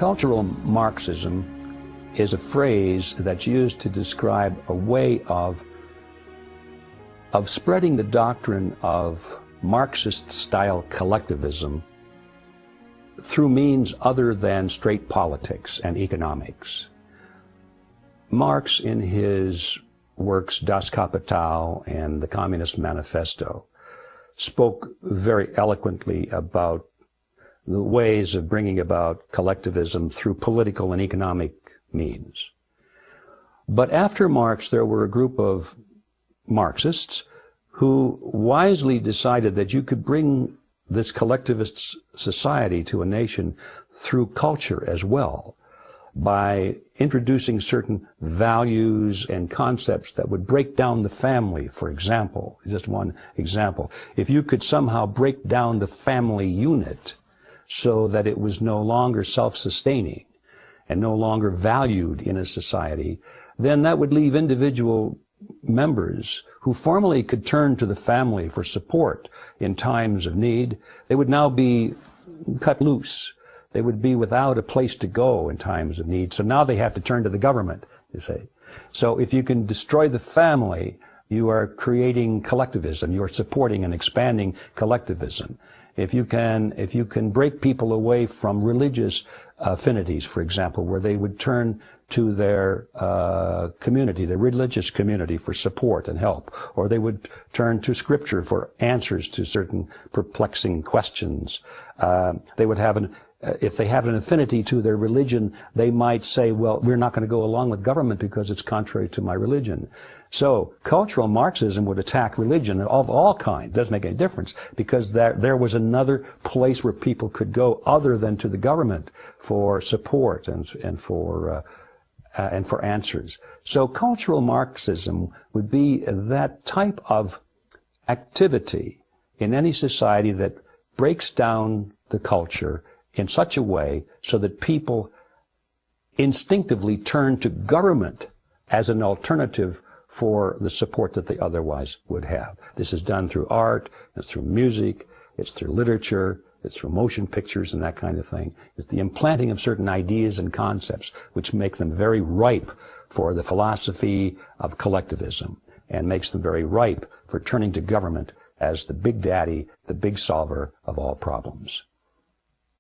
Cultural Marxism is a phrase that's used to describe a way of spreading the doctrine of Marxist-style collectivism through means other than straight politics and economics. Marx, in his works Das Kapital and the Communist Manifesto, spoke very eloquently about the ways of bringing about collectivism through political and economic means. But after Marx, there were a group of Marxists who wisely decided that you could bring this collectivist society to a nation through culture as well, by introducing certain values and concepts that would break down the family, for example. Just one example. If you could somehow break down the family unit so that it was no longer self-sustaining and no longer valued in a society, then that would leave individual members who formerly could turn to the family for support in times of need. They would now be cut loose. They would be without a place to go in times of need. So now they have to turn to the government, you say. So if you can destroy the family, you are creating collectivism. You are supporting and expanding collectivism. If you can break people away from religious affinities, for example, where they would turn to their community, their religious community, for support and help, or they would turn to Scripture for answers to certain perplexing questions. They would have if they have an affinity to their religion, they might say, well, we're not going to go along with government because it's contrary to my religion. So cultural Marxism would attack religion of all kinds. It doesn't make any difference, because there was another place where people could go other than to the government for support and for answers. So cultural Marxism would be that type of activity in any society that breaks down the culture in such a way so that people instinctively turn to government as an alternative for the support that they otherwise would have. This is done through art, it's through music, it's through literature, it's through motion pictures and that kind of thing. It's the implanting of certain ideas and concepts which make them very ripe for the philosophy of collectivism and makes them very ripe for turning to government as the big daddy, the big solver of all problems.